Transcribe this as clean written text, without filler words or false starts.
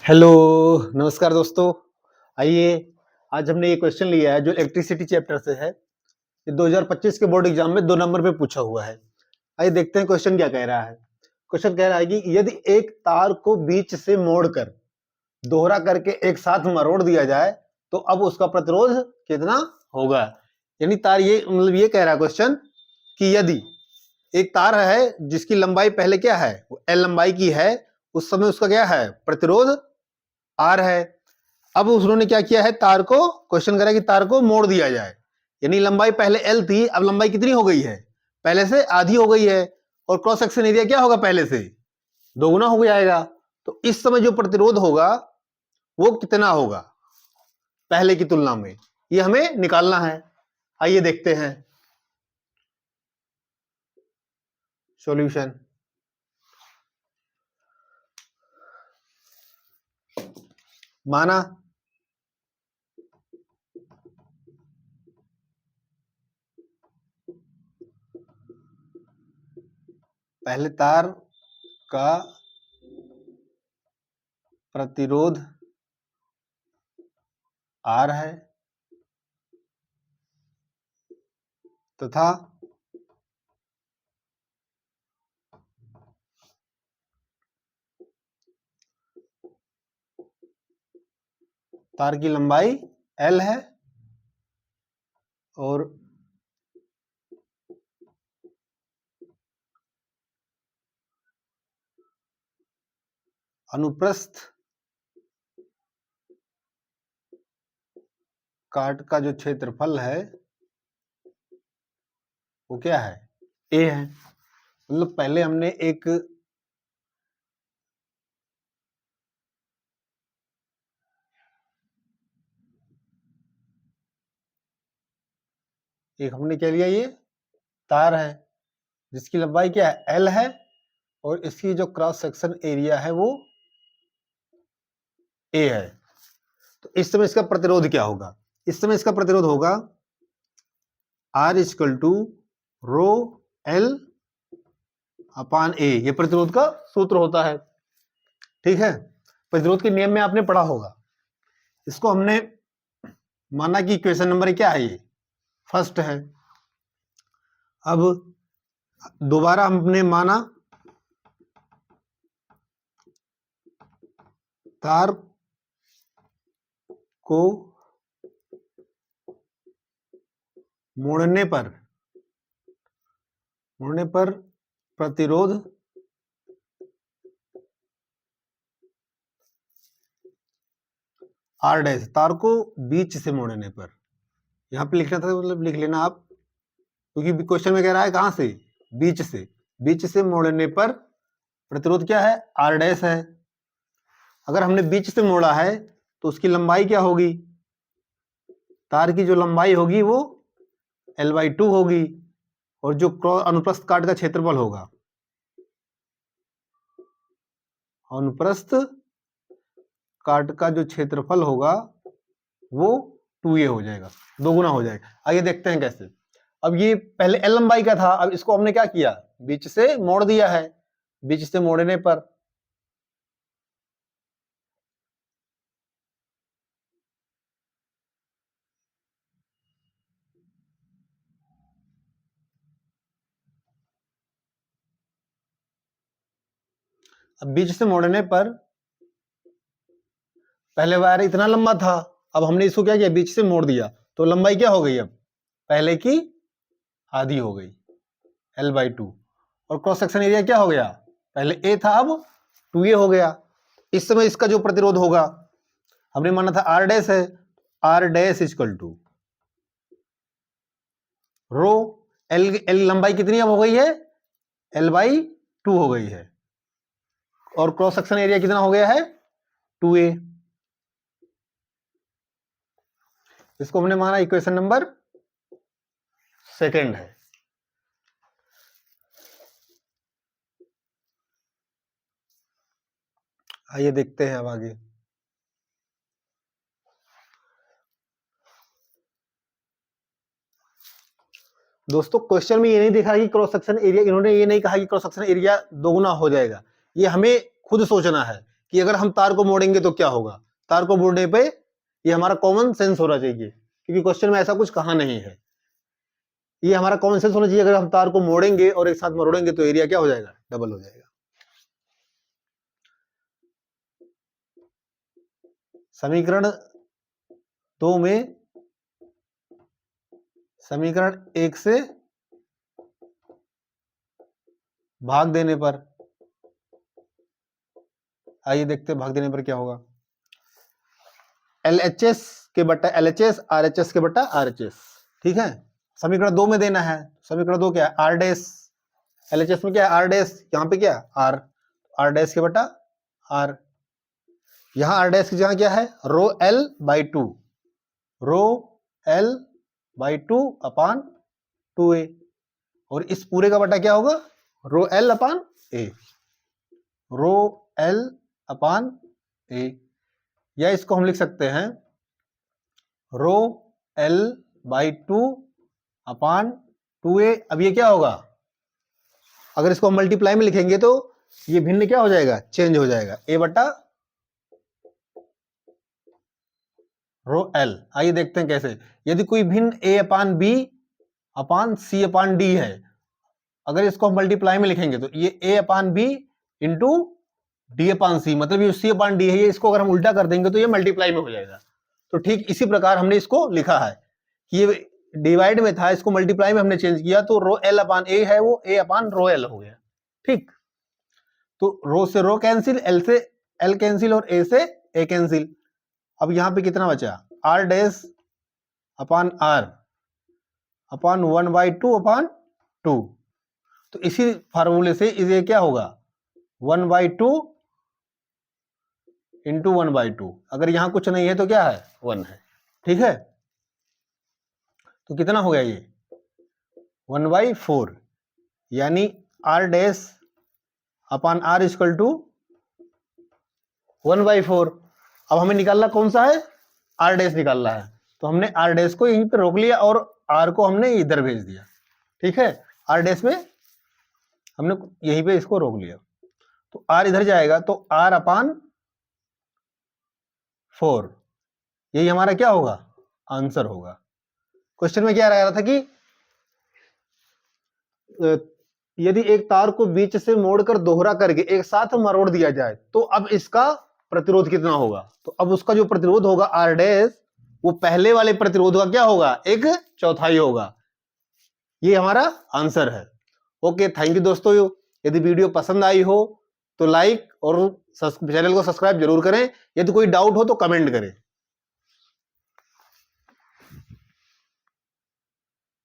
Hello, नमस्कार दोस्तों। आइए, आज हमने ये क्वेश्चन लिया है जो इलेक्ट्रिसिटी चैप्टर से है। ये 2025 के बोर्ड एग्जाम में 2 नंबर पे पूछा हुआ है। आइए देखते हैं क्वेश्चन क्या कह रहा है। क्वेश्चन कह रहा है कि यदि एक तार को बीच से मोड़कर दोहरा करके एक साथ मरोड़ दिया जाए तो अब उसका प्रतिरोध कितना होगा। यानी तार ये मतलब ये कह रहा है क्वेश्चन कि यदि एक तार है जिसकी लंबाई पहले क्या है, वो एल लंबाई की है, उस समय उसका क्या है, प्रतिरोध आर है। अब उन्होंने क्या किया है, तार को क्वेश्चन करा कि तार को मोड़ दिया जाए। यानी लंबाई पहले एल थी, अब लंबाई कितनी हो गई है, पहले से आधी हो गई है। और क्रॉस सेक्शन एरिया क्या होगा, पहले से दोगुना हो जाएगा। तो इस समय जो प्रतिरोध होगा वो कितना होगा पहले की तुलना में, ये हमें निकालना है। आइए देखते हैं सॉल्यूशन। माना पहले तार का प्रतिरोध आर है तथा तार की लंबाई एल है और अनुप्रस्थ काट का जो क्षेत्रफल है वो क्या है, ए है। मतलब पहले हमने एक हमने क्या लिया, ये तार है जिसकी लंबाई क्या है, एल है, और इसकी जो क्रॉस सेक्शन एरिया है वो ए है। तो इस समय इसका प्रतिरोध क्या होगा, इस समय इसका प्रतिरोध होगा R equal to rho L upon A. ये प्रतिरोध का सूत्र होता है, ठीक है। प्रतिरोध के नियम में आपने पढ़ा होगा। इसको हमने माना कि इक्वेशन नंबर क्या है, ये फर्स्ट है। अब दोबारा हमने माना तार को मोड़ने पर प्रतिरोध आर डैश, तार को बीच से मोड़ने पर, यहां पे लिखना था, मतलब लिख लेना आप, क्योंकि क्वेश्चन में कह रहा है कहां से, बीच से मोड़ने पर प्रतिरोध क्या है, आर डैश है। अगर हमने बीच से मोड़ा है तो उसकी लंबाई क्या होगी, तार की जो लंबाई होगी वो L/2 होगी, और जो अनुप्रस्थ काट का क्षेत्रफल होगा, अनुप्रस्थ काट का जो क्षेत्रफल होगा वो 2a हो जाएगा, दोगुना हो जाएगा। आइए देखते हैं कैसे। अब ये पहले L लंबाई का था, अब इसको हमने क्या किया, बीच से मोड़ दिया है। बीच से मोड़ने पर अब बीच से मोड़ने पर पहले वायर इतना लंबा था, अब हमने इसको क्या किया, बीच से मोड़ दिया, तो लंबाई क्या हो गई, अब पहले की आधी हो गई, L/2। और क्रॉस सेक्शन एरिया क्या हो गया, पहले A था अब 2a हो गया। इस समय इसका जो प्रतिरोध होगा, हमने माना था R डैश है, R dash equal to rho L लंबाई कितनी अब हो गई है, L/2 हो गई है, और क्रॉस सेक्शन एरिया कितना हो गया है, 2a। इसको हमने माना इक्वेशन नंबर सेकंड है। आइए देखते हैं अब आगे। दोस्तों क्वेश्चन में ये नहीं दिखा कि क्रॉस सेक्शन एरिया, इन्होंने ये नहीं कहा कि क्रॉस सेक्शन एरिया दोगुना हो जाएगा, ये हमें खुद सोचना है कि अगर हम तार को मोड़ेंगे तो क्या होगा। तार को मोड़ने पे ये हमारा कॉमन सेंस होना चाहिए, क्योंकि क्वेश्चन में ऐसा कुछ कहा नहीं है। ये हमारा कॉमन सेंस होना चाहिए, अगर हम तार को मोड़ेंगे और एक साथ मरोड़ेंगे तो एरिया क्या हो जाएगा, डबल हो जाएगा। समीकरण 2 में समीकरण 1 से भाग देने पर, आइए देखते हैं भाग देने पर क्या होगा। LHS के बट्टा LHS, RHS के बट्टा RHS, ठीक है। समीकरण 2 में देना है, समीकरण 2 क्या है, R डैश, LHS में क्या है R डैश, यहाँ पे क्या है R डैश के बट्टा R। यहाँ R डैश की जगह क्या है, rho L by 2, rho L by 2 upon 2A, और इस पूरे का बट्टा क्या होगा, रो L upon A, row L upon A, या इसको हम लिख सकते हैं रो L बाई 2 अपान 2A। अब ये क्या होगा, अगर इसको हम मल्टीप्लाई में लिखेंगे तो ये भिन्न क्या हो जाएगा, चेंज हो जाएगा, A बटा रो L। आइए देखते हैं कैसे। यदि कोई भिन्न A upon B upon C upon D है, अगर इसको हम मल्टीप्लाई में लिखेंगे तो ये A upon B into D upon C, मतलब ये C अपान D है, ये इसको अगर हम उल्टा कर देंगे तो ये मल्टीप्लाई में हो जाएगा। तो ठीक इसी प्रकार हमने इसको लिखा है कि ये डिवाइड में था, इसको मल्टीप्लाई में हमने चेंज किया, तो रो L अपान A है वो A अपान रो L हो गया, ठीक। तो रो से रो कैंसिल, L से L कैंसिल और A से A कैंसिल। अब यहां पे कितना बचा, R डैश अपान R अपान 1/2 अपान 2। तो इसी फार्मूले से ये क्या होगा, 1/2 इंटू 1/2। अगर यहां कुछ नहीं है तो क्या है, 1 है, ठीक है। तो कितना हो गया ये 1/4, यानी R dash upon R equal to 1/4। अब हमें निकालना कौन सा है, R डैश निकालना है, तो हमने R डैश को यहीं पे रोक लिया और R को हमने इधर भेज दिया, ठीक है। R डैश में हमने यहीं पे इसको रोक लिया, तो R इधर जाएगा तो R अपान 4, यही हमारा क्या होगा, आंसर होगा। क्वेश्चन में क्या रहा था कि यदि एक तार को बीच से मोड़कर दोहरा करके एक साथ मरोड़ दिया जाए तो अब इसका प्रतिरोध कितना होगा। तो अब उसका जो प्रतिरोध होगा R डैश, वो पहले वाले प्रतिरोध का क्या होगा, 1/4 होगा। ये हमारा आंसर है। ओके, थैंक यू दोस्तों। यदि वीडियो पसंद आई हो तो लाइक और चैनल को सब्सक्राइब जरूर करें। यदि कोई डाउट हो तो कमेंट करें।